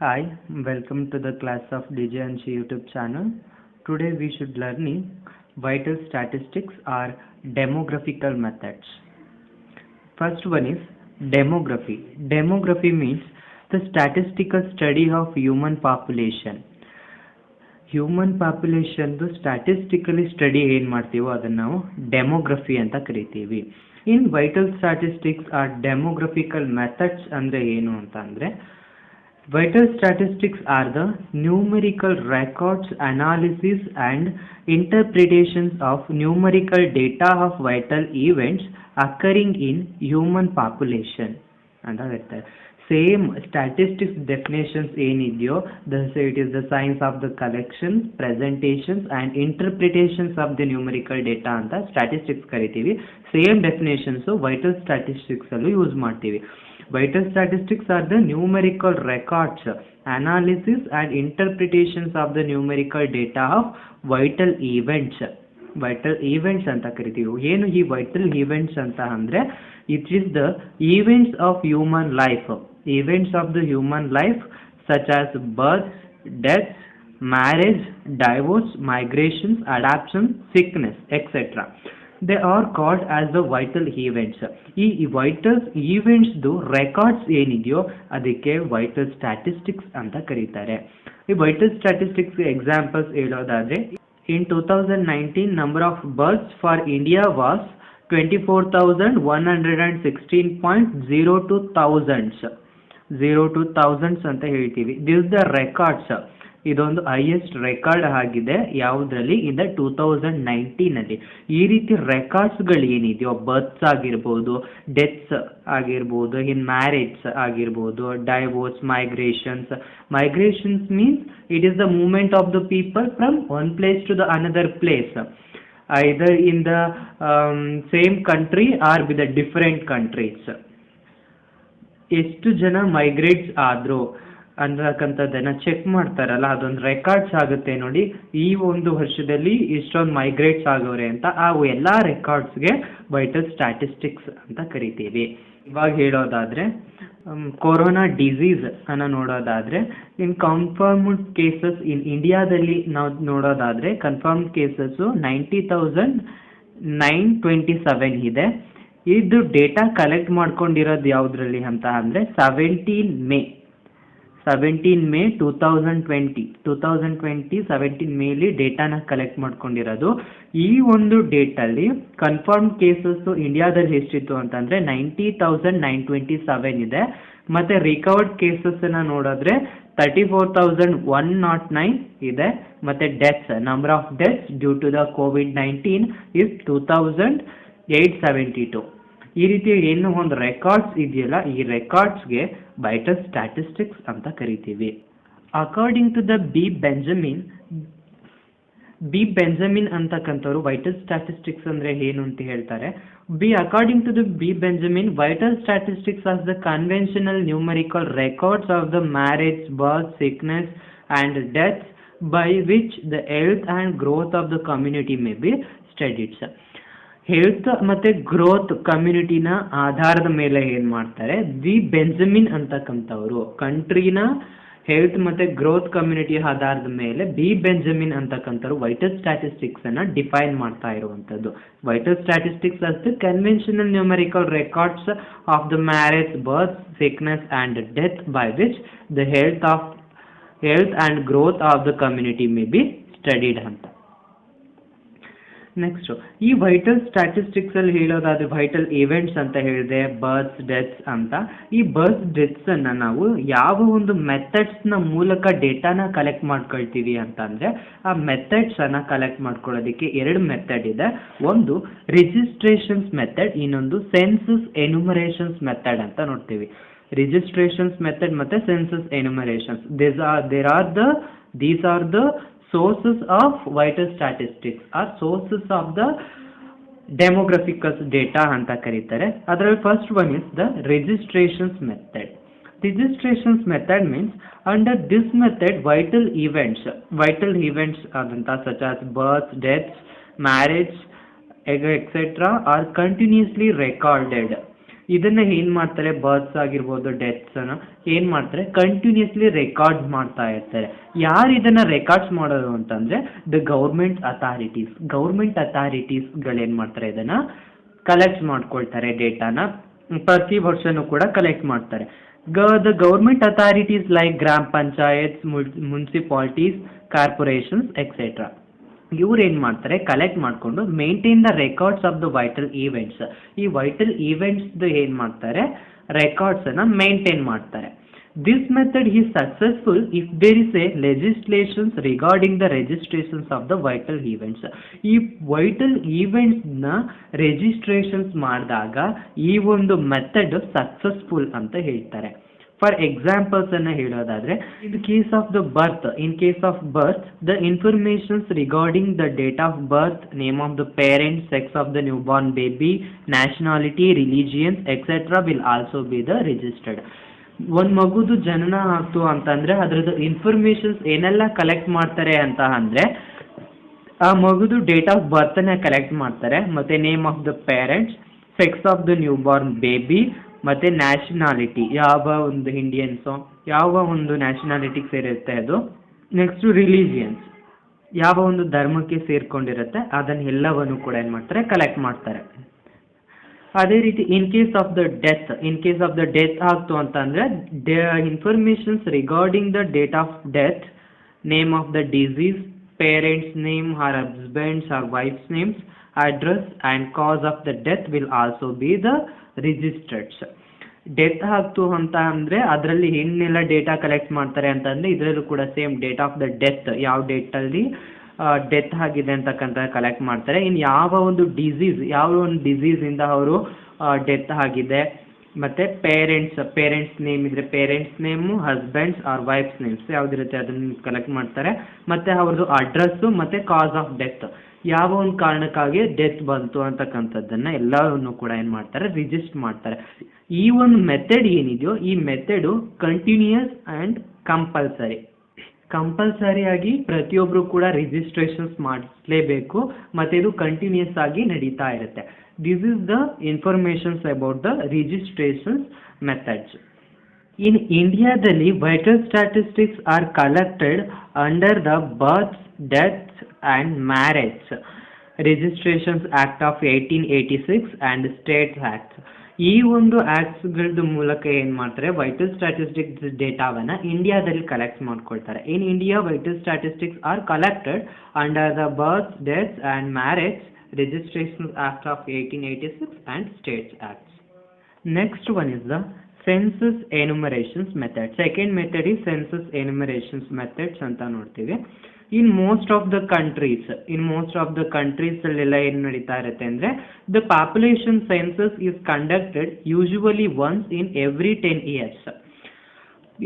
Hi, welcome to the class of DJ and She YouTube channel. Today we should learning vital statistics or demographical methods. First one is demography. Demography means the statistical study of human population. Human ಪಾಪ್ಯುಲೇಷನ್ದು statistically study ಏನು ಮಾಡ್ತೀವೋ ಅದನ್ನು ನಾವು demography ಅಂತ ಕರಿತೀವಿ. In vital statistics or demographical methods ಅಂದರೆ ಏನು ಅಂತ ಅಂದರೆ, vital statistics are the numerical records, analysis and interpretations of numerical data of vital events occurring in human population ಅಂತ ಹೇಳ್ತಾರೆ. ಸೇಮ್ ಸ್ಟ್ಯಾಟಿಸ್ಟಿಕ್ಸ್ ಡೆಫಿನೇಷನ್ಸ್ ಏನಿದೆಯೋ it is the science of the collection, presentations and interpretations of the numerical data ಅಂತ statistics ಕರಿತೀವಿ. Same ಡೆಫಿನೇಷನ್ಸು vital ಸ್ಟ್ಯಾಟಿಸ್ಟಿಕ್ಸಲ್ಲೂ use ಮಾಡ್ತೀವಿ. Vital statistics are the numerical records, analysis and interpretations of the numerical data of vital events. Vital events ಅಂತ ಕರಿತೀವಿ. ಏನು ಈ vital events ಅಂತ ಅಂದರೆ, it is the events of human life. Events of the human life such as birth, death, marriage, divorce, migrations, adoption, sickness, etc. They are called as the vital events. ಈ vital events records ಏನಿದೆಯೋ ಅದಕ್ಕೆ vital statistics ಅಂತ ಕರೀತಾರೆ. ಈ vital statistics examples ಹೇಳೋದಾದ್ರೆ, ಇನ್ 2019 number of berths for India was 24,116.02 ಅಂತ ಹೇಳ್ತೀವಿ. This the records, ಇದೊಂದು ಹೈಯೆಸ್ಟ್ ರೆಕಾರ್ಡ್ ಆಗಿದೆ ಯಾವುದರಲ್ಲಿ, ಇಂದ 2019 ಈ ರೀತಿ ರೆಕಾರ್ಡ್ಸ್ಗಳು ಏನಿದೆಯೋ, ಬರ್ತ್ಸ್ ಆಗಿರ್ಬೋದು, ಡೆತ್ಸ್ ಆಗಿರ್ಬೋದು, ಇನ್ ಮ್ಯಾರೇಜ್ ಆಗಿರ್ಬೋದು, divorce, migrations means it is the movement of the people from one place to the another place, either in the same country or with the different countries. ಎಷ್ಟು ಜನ ಮೈಗ್ರೇಟ್ಸ್ ಆದ್ರು ಅನ್ನತಕ್ಕಂಥದ್ದನ್ನು check ಮಾಡ್ತಾರಲ್ಲ, ಅದೊಂದು records ಆಗುತ್ತೆ ನೋಡಿ. ಈ ಒಂದು ವರ್ಷದಲ್ಲಿ ಇಷ್ಟೊಂದು ಮೈಗ್ರೇಟ್ಸ್ ಆಗೋರೆ ಅಂತ ಆ ಎಲ್ಲ ರೆಕಾರ್ಡ್ಸ್ಗೆ ವೈಟಲ್ ಸ್ಟ್ಯಾಟಿಸ್ಟಿಕ್ಸ್ ಅಂತ ಕರಿತೀವಿ. ಇವಾಗ ಹೇಳೋದಾದ್ರೆ, ಕೊರೋನಾ ಡಿಸೀಸ್ ಅನ್ನು ನೋಡೋದಾದ್ರೆ, ಇನ್ ಕನ್ಫರ್ಮ್ಡ್ ಕೇಸಸ್ ಇನ್ ಇಂಡಿಯಾದಲ್ಲಿ ನಾವು ನೋಡೋದಾದ್ರೆ ಕನ್ಫರ್ಮ್ಡ್ ಕೇಸಸ್ಸು 90,927 ಇದೆ. ಇದು ಡೇಟಾ ಕಲೆಕ್ಟ್ ಮಾಡ್ಕೊಂಡಿರೋದು ಯಾವುದ್ರಲ್ಲಿ ಅಂತ ಅಂದರೆ 17 ಮೇ 2020 17 ಮೇಲಿ ಡೇಟಾನ ಕಲೆಕ್ಟ್ ಮಾಡ್ಕೊಂಡಿರೋದು. ಈ ಒಂದು ಡೇಟಲ್ಲಿ ಕನ್ಫರ್ಮ್ ಕೇಸಸ್ ಇಂಡಿಯಾದಲ್ಲಿ ಎಷ್ಟಿತ್ತು ಅಂತಂದರೆ 90,927 ಇದೆ. ಮತ್ತು ರಿಕವರ್ಡ್ ಕೇಸಸ್ಸನ್ನು ನೋಡಿದ್ರೆ 34,109 ಇದೆ. ಮತ್ತು deaths, number of deaths due to the COVID-19 is 2,872. ಈ ರೀತಿ ಏನು ಒಂದು ರೆಕಾರ್ಡ್ಸ್ ಇದೆಯಲ್ಲ, ಈ ರೆಕಾರ್ಡ್ಸ್ಗೆ ವೈಟಲ್ ಸ್ಟ್ಯಾಟಿಸ್ಟಿಕ್ಸ್ ಅಂತ ಕರಿತೀವಿ. According to the B Benjamin ಅಂತಕ್ಕಂಥವ್ರು ವೈಟಲ್ ಸ್ಟ್ಯಾಟಿಸ್ಟಿಕ್ಸ್ ಅಂದರೆ ಏನು ಅಂತ ಹೇಳ್ತಾರೆ. According to the B Benjamin, vital statistics as the conventional numerical records of the marriage, birth, sickness and death by which the health and growth of the community may be studies. Health ಮತ್ತು growth ಕಮ್ಯುನಿಟಿನ ಆಧಾರದ ಮೇಲೆ ಏನು ಮಾಡ್ತಾರೆ, the Benjamin ಅಂತಕ್ಕಂಥವ್ರು ಕಂಟ್ರಿನ health ಮತ್ತು growth community ಆಧಾರದ ಮೇಲೆ ಬಿ ಬೆಂಜಮಿನ್ ಅಂತಕ್ಕಂಥವ್ರು ವೈಟಲ್ ಸ್ಟ್ಯಾಟಿಸ್ಟಿಕ್ಸನ್ನು ಡಿಫೈನ್ ಮಾಡ್ತಾ ಇರುವಂಥದ್ದು. Vital statistics as the conventional numerical records of the marriage, birth, sickness and death by which the health and growth of the community may B studied ಅಂತ. Next, ಈ vital ಸ್ಟ್ಯಾಟಿಸ್ಟಿಕ್ಸಲ್ಲಿ ಹೇಳೋದಾದರೆ vital events ಅಂತ ಹೇಳಿದೆ, berths, deaths ಅಂತ. ಈ ಬರ್ತ್, ಡೆತ್ಸನ್ನು ನಾವು ಯಾವ ಒಂದು ಮೆಥಡ್ಸ್ನ ಮೂಲಕ ಡೇಟಾನ ಕಲೆಕ್ಟ್ ಮಾಡ್ಕೊಳ್ತೀವಿ ಅಂತಂದರೆ, ಆ ಮೆಥಡ್ಸನ್ನು ಕಲೆಕ್ಟ್ ಮಾಡ್ಕೊಳ್ಳೋದಕ್ಕೆ 2 ಮೆಥಡ್ ಇದೆ. ಒಂದು ರಿಜಿಸ್ಟ್ರೇಷನ್ಸ್ ಮೆಥಡ್, ಇನ್ನೊಂದು ಸೆನ್ಸಸ್ ಎನ್ಯುಮರೇಷನ್ಸ್ ಮೆಥಡ್ ಅಂತ ನೋಡ್ತೀವಿ. ರಿಜಿಸ್ಟ್ರೇಷನ್ಸ್ ಮೆಥಡ್ ಮತ್ತು census ಎನ್ಯುಮರೇಷನ್ಸ್, these are the sources of vital statistics or sources of the demographical data ಅಂತ ಕರೀತಾರೆ. ಅದರಲ್ಲಿ first one is the registrations method. Registrations method means under this method vital events ಆದಂಥ such as birth, deaths, marriage, etc. are continuously recorded. ಇದನ್ನ ಏನ್ ಮಾಡ್ತಾರೆ, berths ಆಗಿರ್ಬೋದು deaths ಅನ್ನ ಏನ್ ಮಾಡ್ತಾರೆ, ಕಂಟಿನ್ಯೂಸ್ಲಿ ರೆಕಾರ್ಡ್ ಮಾಡ್ತಾ ಇರ್ತಾರೆ. ಯಾರು ಇದನ್ನ ರೆಕಾರ್ಡ್ಸ್ ಮಾಡೋದು ಅಂತಂದ್ರೆ ದ ಗೌರ್ಮೆಂಟ್ ಅಥಾರಿಟೀಸ್ಗಳು ಮಾಡ್ತಾರೆ, ಇದನ್ನ ಕಲೆಕ್ಟ್ ಮಾಡ್ಕೊಳ್ತಾರೆ. ಡೇಟಾನ ಪ್ರತಿ ವರ್ಷನೂ ಕೂಡ ಕಲೆಕ್ಟ್ ಮಾಡ್ತಾರೆ. ದ ಗೌರ್ಮೆಂಟ್ ಅಥಾರಿಟೀಸ್ ಲೈಕ್ ಗ್ರಾಮ ಪಂಚಾಯತ್ಸ್, ಮುನ್ಸಿಪಾಲಿಟೀಸ್, ಕಾರ್ಪೊರೇಷನ್ಸ್ ಎಕ್ಸೆಟ್ರಾ, ಇವ್ರು ಏನ್ ಮಾಡ್ತಾರೆ, ಕಲೆಕ್ಟ್ ಮಾಡಿಕೊಂಡು maintain the records of the vital events. ಈ ವೈಟಲ್ ಈವೆಂಟ್ಸ್ ಏನ್ ಮಾಡ್ತಾರೆ, ರೆಕಾರ್ಡ್ಸ್ ಅನ್ನ ಮೇಂಟೈನ್ ಮಾಡ್ತಾರೆ. This method is successful if there is a legislations regarding the registrations of the vital events. ಈ ವೈಟಲ್ ಈವೆಂಟ್ಸ್ ನ ರಿಜಿಸ್ಟ್ರೇಷನ್ಸ್ ಮಾಡಿದಾಗ ಈ ಒಂದು ಮೆಥಡ್ ಸಕ್ಸಸ್ಫುಲ್ ಅಂತ ಹೇಳ್ತಾರೆ. ಫಾರ್ ಎಕ್ಸಾಂಪಲ್ಸ್ ಅನ್ನ ಹೇಳೋದಾದ್ರೆ, ಇನ್ case of birth the informations regarding the date of birth, name of the parents, sex of the new Born baby, nationality, religions etcetera will also be the registered. ಒಂದ್ ಮಗುದು ಜನನ ಆಯ್ತು ಅಂತಂದ್ರೆ ಅದ್ರದ್ದು informations ಏನೆಲ್ಲ collect ಮಾಡ್ತಾರೆ ಅಂತ ಅಂದ್ರೆ, ಆ ಮಗುದು ಡೇಟ್ ಆಫ್ ಬರ್ತ್ ನ ಕಲೆಕ್ಟ್ ಮಾಡ್ತಾರೆ, ಮತ್ತೆ name of the parents, sex of the new Born baby, ಮತ್ತೆ ನ್ಯಾಷನಾಲಿಟಿ, ಯಾವ ಒಂದು ಇಂಡಿಯನ್ಸು, ಯಾವ ಒಂದು ನ್ಯಾಷನಾಲಿಟಿಗೆ ಸೇರಿರುತ್ತೆ ಅದು. ನೆಕ್ಸ್ಟ್ ರಿಲಿಜಿಯನ್ಸ್, ಯಾವ ಒಂದು ಧರ್ಮಕ್ಕೆ ಸೇರ್ಕೊಂಡಿರುತ್ತೆ ಅದನ್ನ ಎಲ್ಲವನ್ನು ಕೂಡ ಏನ್ ಮಾಡ್ತಾರೆ, ಕಲೆಕ್ಟ್ ಮಾಡ್ತಾರೆ. ಅದೇ ರೀತಿ in case of the death ಆಗ್ತು ಅಂತಂದ್ರೆ informations regarding the date of death, name of the disease, parents name, her husband's or wife's names, address and cause of the death will also be the registered. Death ಆಗ್ತು ಅಂತ ಅಂದ್ರೆ ಅದರಲ್ಲಿ ಏನೆಲ್ಲ data collect ಮಾಡ್ತಾರೆ ಅಂತಂದ್ರೆ ಇದರಲ್ಲೂ ಕೂಡ same date of the death, ಯಾವ ಡೇಟ್ ಅಲ್ಲಿ ಡೆತ್ ಆಗಿದೆ ಅಂತಕ್ಕಂಥ ಕಲೆಕ್ಟ್ ಮಾಡ್ತಾರೆ. ಇನ್ನು ಯಾವ ಒಂದು ಡಿಸೀಸ್ ಇಂದ ಅವರು ಡೆತ್ ಆಗಿದೆ, ಮತ್ತೆ ಪೇರೆಂಟ್ಸ್ ನೇಮ್ ಇದ್ರೆ parents name, husband's or wife's names ಯಾವ್ದಿರುತ್ತೆ ಅದನ್ನ ಕಲೆಕ್ಟ್ ಮಾಡ್ತಾರೆ. ಮತ್ತೆ ಅವ್ರದ್ದು ಅಡ್ರೆಸ್ ಮತ್ತೆ ಕಾಸ್ ಆಫ್ ಡೆತ್, ಯಾವ ಒಂದು ಕಾರಣಕ್ಕಾಗಿ ಡೆತ್ ಬಂತು ಅಂತಕ್ಕಂಥದ್ದನ್ನ ಎಲ್ಲವನ್ನು ಕೂಡ ಏನ್ ಮಾಡ್ತಾರೆ, ರಿಜಿಸ್ಟರ್ ಮಾಡ್ತಾರೆ. ಈ ಒಂದು ಮೆಥಡ್ ಏನಿದೆಯೋ ಈ ಮೆಥಡ್ ಕಂಟಿನ್ಯೂಯಸ್ ಅಂಡ್ ಕಂಪಲ್ಸರಿ ಆಗಿ ಪ್ರತಿಯೊಬ್ರು ಕೂಡ ರಿಜಿಸ್ಟ್ರೇಷನ್ಸ್ ಮಾಡಲೇಬೇಕು, ಮತ್ತೆ ಇದು ಕಂಟಿನ್ಯೂಸ್ ಆಗಿ ನಡೀತಾ ಇರುತ್ತೆ. This is the informations about the registrations methods. In ಇಂಡಿಯಾದಲ್ಲಿ vital statistics are collected under the births, deaths and marriage registrations act of 1886 and states act. ಈ ಒಂದು ಆಕ್ಟ್ಸ್ಗಳ ಮೂಲಕ ಏನ್ ಮಾಡ್ತಾರೆ, ವೈಟಲ್ ಸ್ಟ್ಯಾಟಿಸ್ಟಿಕ್ಸ್ ಡೇಟಾವನ್ನ ಇಂಡಿಯಾದಲ್ಲಿ ಕಲೆಕ್ಟ್ ಮಾಡ್ಕೊಳ್ತಾರೆ. In India vital statistics are collected under the birth, deaths and marriage registration act of 1886 and states acts. Next one is the census enumerations method. Second method ಈ census enumerations methods ಅಂತ ನೋಡ್ತೀವಿ. In most of the countries ಅಲ್ಲೆಲ್ಲ ಏನು ನಡೀತಾ ಇರುತ್ತೆ ಅಂದ್ರೆ, the population census is conducted usually once in every 10 years.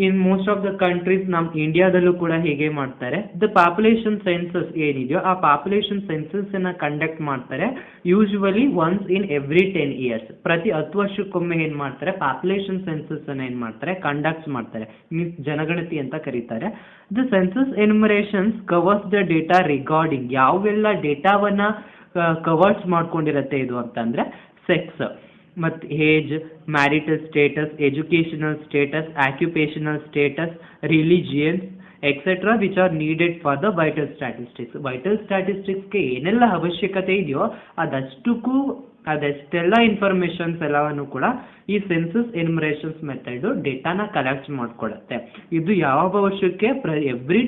In most of the countries ನಮ್ಮ ಇಂಡಿಯಾದಲ್ಲೂ ಕೂಡ ಹೀಗೆ ಮಾಡ್ತಾರೆ. ದ ಪಾಪ್ಯುಲೇಷನ್ ಸೆನ್ಸಸ್ ಏನಿದೆಯೋ ಆ ಪಾಪ್ಯುಲೇಷನ್ ಸೆನ್ಸಸ್ ಅನ್ನ ಕಂಡಕ್ಟ್ ಮಾಡ್ತಾರೆ usually once in every 10 years. ಪ್ರತಿ 10 ವರ್ಷಕ್ಕೊಮ್ಮೆ ಏನ್ ಮಾಡ್ತಾರೆ, ಪಾಪ್ಯುಲೇಷನ್ ಸೆನ್ಸಸ್ ಅನ್ನ ಏನ್ ಮಾಡ್ತಾರೆ, ಕಂಡಕ್ಟ್ ಮಾಡ್ತಾರೆ, ಮೀನ್ಸ್ ಜನಗಣತಿ ಅಂತ ಕರೀತಾರೆ. The census enumerations covers the data regarding, ಯಾವೆಲ್ಲ ಡೇಟಾವನ್ನ ಕವರ್ಸ್ ಮಾಡ್ಕೊಂಡಿರತ್ತೆ ಇದು ಅಂತಂದ್ರೆ, ಸೆಕ್ಸ್ ಮತ್ತು age, marital status, educational status, occupational status, religions etcetera which are needed for the vital statistics. Vital ಸ್ಟ್ಯಾಟಿಸ್ಟಿಕ್ಸ್ಗೆ ಏನೆಲ್ಲ ಅವಶ್ಯಕತೆ ಇದೆಯೋ ಅದೆಷ್ಟೆಲ್ಲ ಇನ್ಫಾರ್ಮೇಷನ್ಸ್ ಎಲ್ಲವನ್ನು ಕೂಡ ಈ ಸೆನ್ಸಸ್ ಎನ್ಯುಮರೇಷನ್ಸ್ ಮೆಥಡ್ ಡೇಟಾನ ಕಲೆಕ್ಟ್ ಮಾಡ್ಕೊಳುತ್ತೆ. ಇದು ಯಾವ ವರ್ಷಕ್ಕೆ, ಎವ್ರಿ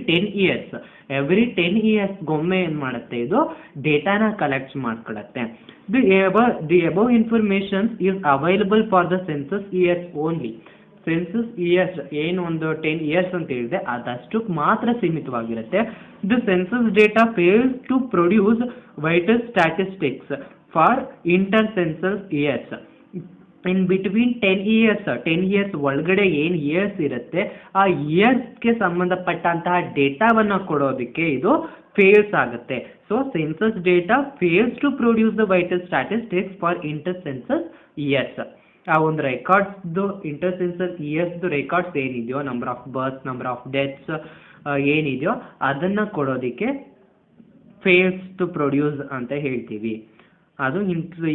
10 years ಗೊಮ್ಮೆ ಏನ್ ಮಾಡುತ್ತೆ, ಇದು ಡೇಟಾನ collect ಮಾಡ್ಕೊಳುತ್ತೆ. The above information is available for the census years only. Census years ಏನು ಒಂದು 10 years ಅಂತ ಹೇಳಿದೆ ಅದಷ್ಟಕ್ಕೆ ಮಾತ್ರ ಸೀಮಿತವಾಗಿರುತ್ತೆ. The census data fails to produce vital statistics for inter census years. In between 10 years ಒಳಗಡೆ ಏನು ಇಯರ್ಸ್ ಇರುತ್ತೆ ಆ ಇಯರ್ಸ್ಗೆ ಸಂಬಂಧಪಟ್ಟಂತಹ ಡೇಟಾವನ್ನ ಕೊಡೋದಕ್ಕೆ ಇದು ಫೇಲ್ಸ್ ಆಗುತ್ತೆ. So census data fails to produce the vital statistics for inter census years. ಆ ಒಂದು ರೆಕಾರ್ಡ್ಸ್ದು ಇಂಟರ್ ಸೆನ್ಸಸ್ ಇಯರ್ಸ್ದು ರೆಕಾರ್ಡ್ಸ್ ಏನಿದೆಯೋ, number of births, number of deaths ಏನಿದೆಯೋ ಅದನ್ನ ಕೊಡೋದಕ್ಕೆ ಫೇಲ್ಸ್ ಟು ಪ್ರೊಡ್ಯೂಸ್ ಅಂತ ಹೇಳ್ತೀವಿ. ಅದು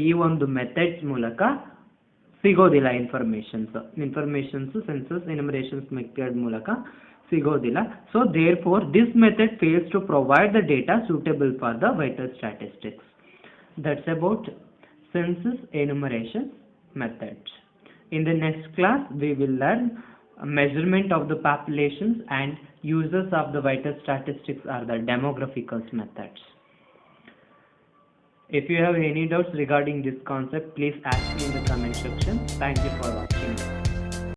ಈ ಒಂದು ಮೆಥಡ್ಸ್ ಮೂಲಕ ಸಿಗೋದಿಲ್ಲ ಇನ್ಫಾರ್ಮೇಷನ್ಸ್ ಸೆನ್ಸಸ್ ಎನ್ಯುಮರೇಷನ್ಸ್ ಮೆಥಡ್ ಮೂಲಕ ಸಿಗೋದಿಲ್ಲ. So therefore this method fails to provide the data suitable for the vital statistics. That's about census enumeration methods. In the next class, we will learn measurement of the populations and uses of the vital statistics or the demographical methods. If you have any doubts regarding this concept, please ask me in the comment section. Thank you for watching.